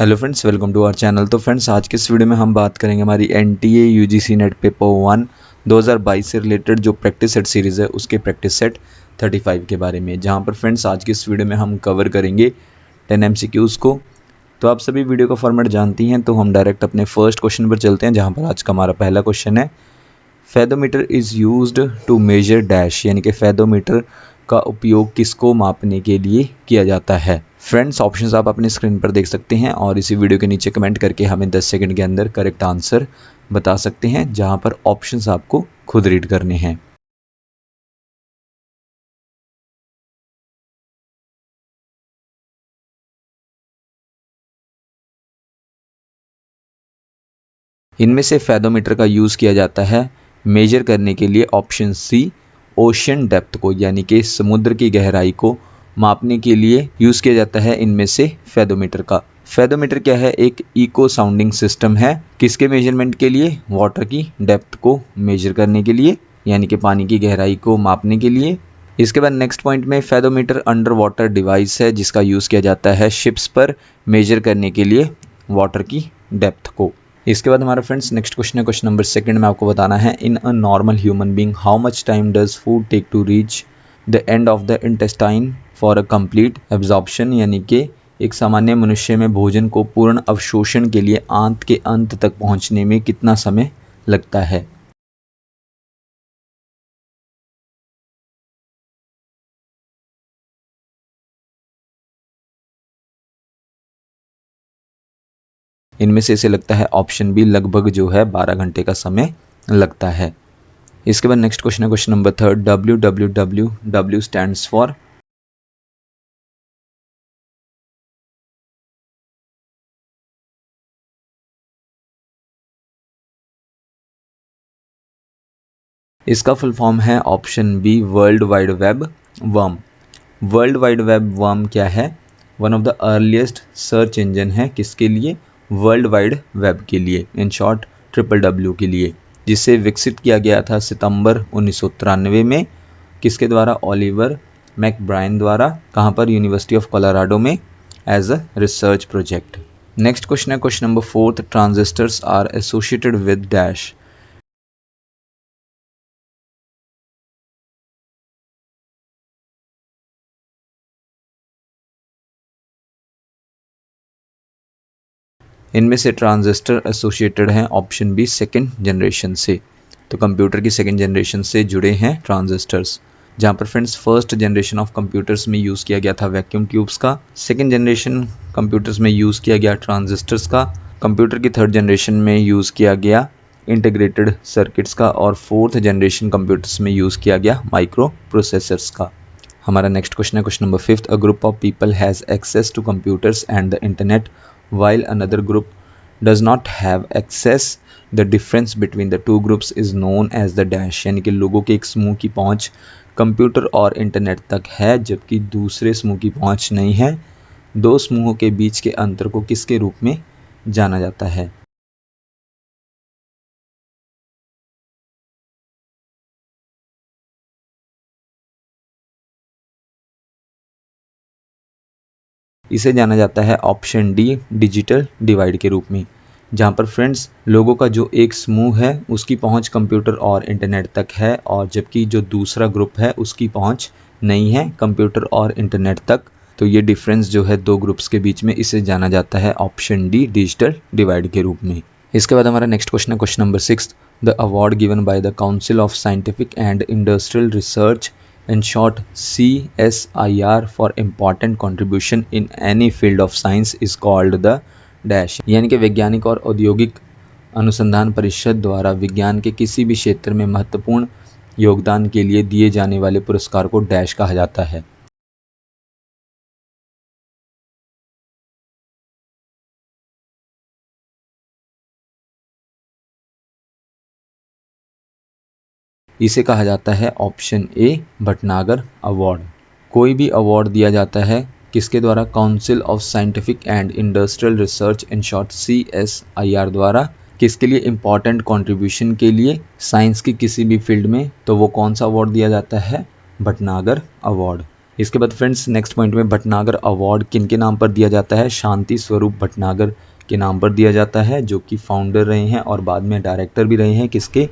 Hello friends, welcome to our channel. तो friends, आज के इस वीडियो में हम बात करेंगे हमारी एनटीए यूजीसी नेट पेपर 1 2022 से रिलेटेड जो प्रैक्टिस सेट सीरीज़ है उसके प्रैक्टिस सेट 35 के बारे में, जहां पर फ्रेंड्स आज की इस वीडियो में हम कवर करेंगे 10 एमसीक्यूज़ को। तो आप सभी वीडियो का फॉर्मेट जानती हैं, तो हम डायरेक्ट अपने फर्स्ट क्वेश्चन पर चलते हैं, जहाँ पर आज का हमारा पहला क्वेश्चन है, fathometer is used to measure dash, यानी कि फेदोमीटर का उपयोग किसको मापने के लिए किया जाता है। फ्रेंड्स, ऑप्शंस आप अपनी स्क्रीन पर देख सकते हैं और इसी वीडियो के नीचे कमेंट करके हमें 10 सेकंड के अंदर करेक्ट आंसर बता सकते हैं, जहां पर ऑप्शंस आपको खुद रीड करने हैं। इनमें से फेदोमीटर का यूज़ किया जाता है मेजर करने के लिए ऑप्शन सी, ओशियन डेप्थ को, यानी कि समुद्र की गहराई को मापने के लिए यूज़ किया जाता है इनमें से फेदोमीटर का। फेदोमीटर क्या है? एक इको साउंडिंग सिस्टम है। किसके मेजरमेंट के लिए? वाटर की डेप्थ को मेजर करने के लिए, यानी कि पानी की गहराई को मापने के लिए। इसके बाद नेक्स्ट पॉइंट में, फेदोमीटर अंडर वाटर डिवाइस है जिसका यूज़ किया जाता है शिप्स पर मेजर करने के लिए वाटर की डेप्थ को। इसके बाद हमारा फ्रेंड्स नेक्स्ट क्वेश्चन है, क्वेश्चन नंबर सेकंड में आपको बताना है, in a normal human being how much time does food take to reach the end of the intestine for a complete absorption, यानी कि एक सामान्य मनुष्य में भोजन को पूर्ण अवशोषण के लिए आंत के अंत तक पहुंचने में कितना समय लगता है। इनमें से इसे लगता है ऑप्शन बी, लगभग जो है 12 घंटे का समय लगता है। इसके बाद नेक्स्ट क्वेश्चन है, question number third, WWW stands for. इसका फुल फॉर्म है option B, world wide web worm. World wide web worm क्या है? One of the earliest search engine है, किसके लिए? वर्ल्ड वाइड वेब के लिए, इन शॉर्ट WWW के लिए, जिसे विकसित किया गया था सितंबर 1993 में। किसके द्वारा? ओलिवर मैकब्रायन द्वारा। कहाँ पर? यूनिवर्सिटी ऑफ कोलोराडो में, as a research project. Next question है, question number fourth, transistors are associated with dash. इनमें से ट्रांजिस्टर एसोसिएटेड हैं ऑप्शन बी, सेकेंड जनरेशन से। तो कंप्यूटर की सेकेंड जनरेशन से जुड़े हैं ट्रांजिस्टर्स, जहाँ पर friends first generation of computers में यूज़ किया गया था वैक्यूम ट्यूब्स का, सेकेंड जनरेशन कंप्यूटर्स में यूज़ किया गया ट्रांजिस्टर्स का, कंप्यूटर की थर्ड जनरेशन में यूज़ किया गया इंटीग्रेटेड सर्किट्स का, और फोर्थ जनरेशन कंप्यूटर्स में यूज़ किया गया माइक्रो प्रोसेसर्स का। हमारा नेक्स्ट क्वेश्चन है, question number fifth, a group of people has access to computers and the internet while another group does not have access, the difference between the two groups is known as the dash, यानी कि लोगों के एक समूह की पहुंच computer और internet तक है जबकि दूसरे समूह की पहुंच नहीं है। दो समूहों के बीच के अंतर को किसके रूप में जाना जाता है? इसे जाना जाता है ऑप्शन डी, डिजिटल डिवाइड के रूप में, जहाँ पर फ्रेंड्स लोगों का जो एक समूह है उसकी पहुँच कंप्यूटर और इंटरनेट तक है, और जबकि जो दूसरा ग्रुप है उसकी पहुँच नहीं है कंप्यूटर और इंटरनेट तक। तो ये डिफरेंस जो है दो ग्रुप्स के बीच में, इसे जाना जाता है ऑप्शन डी, डिजिटल डिवाइड के रूप में। इसके बाद हमारा नेक्स्ट क्वेश्चन है, question number six, the award given by the council of scientific and industrial research, in short CSIR, for important contribution in any field of science is called the dash, यानी कि वैज्ञानिक और औद्योगिक अनुसंधान परिषद द्वारा विज्ञान के किसी भी क्षेत्र में महत्वपूर्ण योगदान के लिए दिए जाने वाले पुरस्कार को डैश कहा जाता है। इसे कहा जाता है ऑप्शन ए, भटनागर अवार्ड। कोई भी अवार्ड दिया जाता है किसके द्वारा? Council of scientific and industrial research, in short CSIR द्वारा। किसके लिए? इंपॉर्टेंट कंट्रीब्यूशन के लिए, साइंस की किसी भी फील्ड में। तो वो कौन सा अवार्ड दिया जाता है? भटनागर अवार्ड। इसके बाद फ्रेंड्स नेक्स्ट पॉइंट में भटनागर अवार्ड किनके नाम पर दिया जाता है? शांति स्वरूप भटनागर के नाम पर दिया जाता है, जो कि फाउंडर रहे हैं और बाद में डायरेक्टर भी रहे हैं किसके?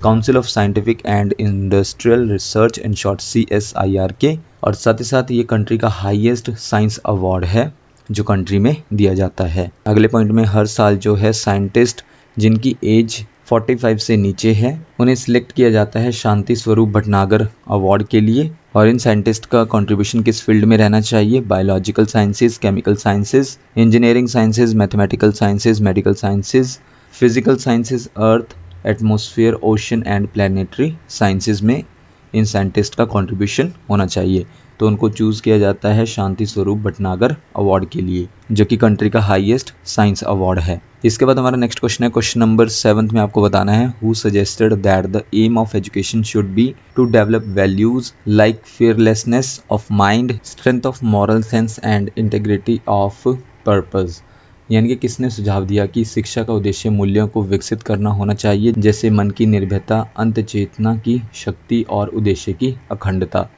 Council of scientific and industrial research in short CSIR के। और साथ ही साथ ये कंट्री का हाईएस्ट साइंस अवार्ड है जो कंट्री में दिया जाता है। अगले पॉइंट में हर साल जो है साइंटिस्ट जिनकी एज 45 से नीचे है उन्हें सिलेक्ट किया जाता है शांति स्वरूप भटनागर अवार्ड के लिए। और इन साइंटिस्ट का कंट्रीब्यूशन किस फील्ड में रहना चाहिए? Biological sciences, chemical sciences, engineering sciences, mathematical sciences, medical sciences, physical sciences, earth, atmosphere, ocean and planetary sciences में इन साइंटिस्ट का कंट्रीब्यूशन होना चाहिए। तो उनको चूज किया जाता है शांति स्वरूप भटनागर अवार्ड के लिए, जो कि कंट्री का हाईएस्ट साइंस अवार्ड है। इसके बाद हमारा नेक्स्ट क्वेश्चन है, क्वेश्चन नंबर 7 में आपको बताना है who suggested that the aim of education should be to develop values like fearlessness of mind, strength of moral sense and integrity of purpose. यानी कि किसने सुझाव दिया कि शिक्षा का उद्देश्य मूल्यों को विकसित करना होना चाहिए, जैसे मन की निर्भयता, अंत चेतना की शक्ति और उद्देश्य की अखंडता।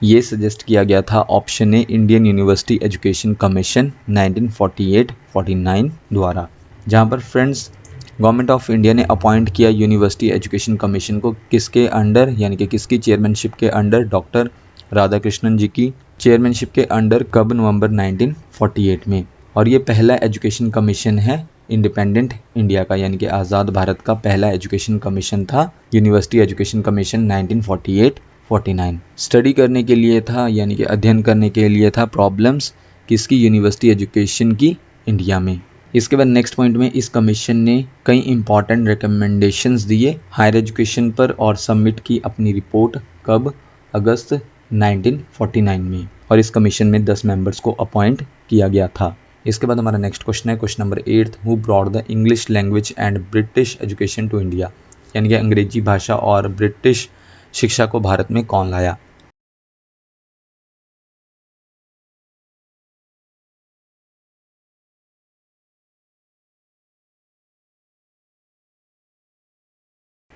ये सजेस्ट किया गया था option A Indian university education commission 1948-49 द्वारा, जहां पर फ्रेंड्स गवर्नमेंट ऑफ इंडिया ने अपॉइंट किया यूनिवर्सिटी एजुकेशन कमीशन को किसके अंडर, यानी कि किसकी चेयरमैनशिप के अंडर? डॉक्टर राधाकृष्णन जी की चेयरमैनशिप के अंडर। कब? नवंबर 1948 में। और ये पहला एजुकेशन कमीशन है इंडिपेंडेंट इंडिया का, यानी कि आज़ाद भारत का पहला एजुकेशन कमीशन था यूनिवर्सिटी एजुकेशन कमीशन 1948-49। स्टडी करने के लिए था, यानी कि अध्ययन करने के लिए था प्रॉब्लम्स किसकी? यूनिवर्सिटी एजुकेशन की इंडिया में। इसके बाद नेक्स्ट पॉइंट में इस कमीशन ने कई इंपॉर्टेंट रिकमेंडेशंस दिए हायर एजुकेशन पर और सबमिट की अपनी रिपोर्ट। कब? अगस्त 1949 में। और इस कमीशन में 10 मेंबर्स को अपॉइंट किया गया था। इसके बाद हमारा नेक्स्ट क्वेश्चन है question number 8, who brought the English language and British education to India. यानी कि अंग्रेजी भाषा और ब्रिटिश शिक्षा को भारत में कौन लाया?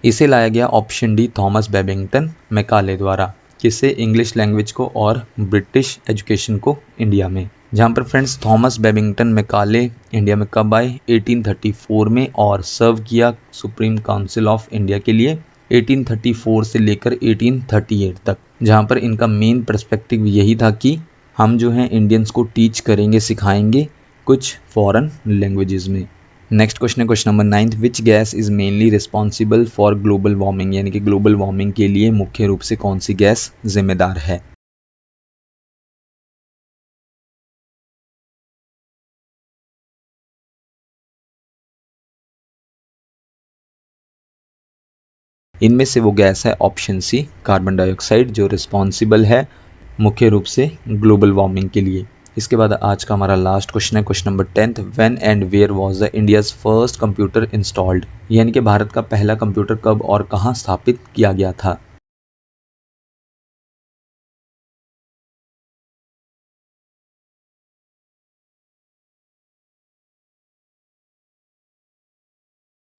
इसे लाया गया option D Thomas Babington Macaulay द्वारा। किससे? इंग्लिश लैंग्वेज को और ब्रिटिश एजुकेशन को इंडिया में। जहां पर friends Thomas Babington Macaulay India में कब आए? 1834 में, और सर्व किया सुप्रीम काउंसिल ऑफ इंडिया के लिए 1834 से लेकर 1838 तक, जहां पर इनका मेन पर्सपेक्टिव यही था कि हम जो हैं इंडियंस को टीच करेंगे, सिखाएंगे कुछ फॉरेन लैंग्वेजेस में। नेक्स्ट क्वेश्चन है question number 9, which gas is mainly responsible for global warming. यानी कि ग्लोबल वार्मिंग के लिए मुख्य रूप से कौन सी गैस जिम्मेदार है? इनमें से वो गैस है ऑप्शन सी कार्बन डाइऑक्साइड, जो रिस्पॉन्सिबल है मुख्य रूप से ग्लोबल वार्मिंग के लिए। इसके बाद आज का हमारा लास्ट क्वेश्चन है question number 10, when and where was the India's first computer installed. यानी कि भारत का पहला कंप्यूटर कब और कहां स्थापित किया गया था?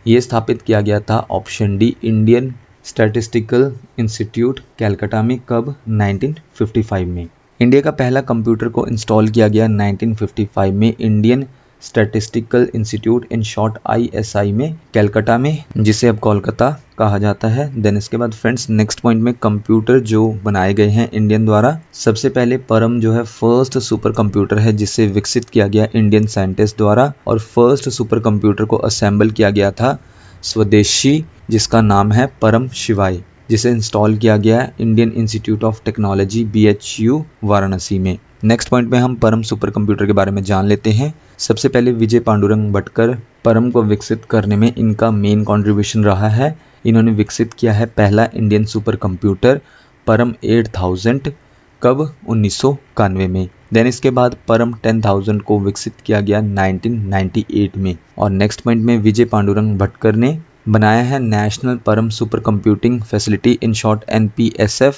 ये स्थापित किया गया था option D Indian statistical institute Calcutta में। कब? 1955 में। इंडिया का पहला कंप्यूटर को इंस्टॉल किया गया 1955 में Indian statistical institute in short ISI में कैलकाटा में, जिसे अब कोलकाता कहा जाता है। देन इसके बाद फ्रेंड्स नेक्स्ट पॉइंट में कंप्यूटर जो बनाए गए हैं इंडियन द्वारा, सबसे पहले परम जो है फर्स्ट सुपर कंप्यूटर है जिसे विकसित किया गया इंडियन साइंटिस्ट द्वारा, और फर्स्ट सुपर कंप्यूटर को असेंबल किया गया था स्वदेशी, जिसका नाम है परम शिवाय, जिसे इंस्टॉल किया गया Indian Institute of Technology BHU Varanasi में। नेक्स्ट पॉइंट में हम परम सुपर कंप्यूटर के बारे में जान लेते हैं। सबसे पहले विजय पांडुरंग भटकर परम को विकसित करने में इनका मेन कंट्रीब्यूशन रहा है। इन्होंने विकसित किया है पहला इंडियन सुपर कंप्यूटर परम 8000। कब? 1991 में। देन इसके बाद परम 10000 को विकसित किया गया 1998 में। और नेक्स्ट पॉइंट में विजय पांडुरंग भटकर ने बनाया है नेशनल परम super computing facility in short NPSF,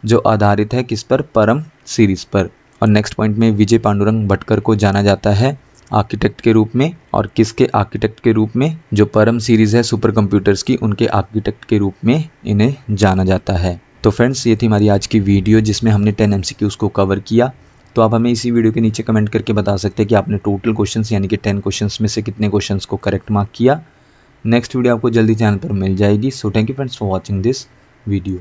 जो आधारित है किस पर? परम सीरीज पर। और नेक्स्ट पॉइंट में विजय पांडुरंग भटकर को जाना जाता है आर्किटेक्ट के रूप में और किसके आर्किटेक्ट के रूप में, जो परम सीरीज़ है सुपर कंप्यूटर्स की, उनके आर्किटेक्ट के रूप में इन्हें जाना जाता है। तो फ्रेंड्स, ये थी हमारी आज की वीडियो जिसमें हमने 10 MCQs को कवर किया। तो आप हमें इसी वीडियो के नीचे कमेंट करके बता सकते हैं कि आपने टोटल क्वेश्चंस यानी कि 10 क्वेश्चंस में से कितने क्वेश्चंस को करेक्ट मार्क किया। नेक्स्ट वीडियो आपको जल्दी चैनल पर मिल जाएगी। So thank you friends for watching this video.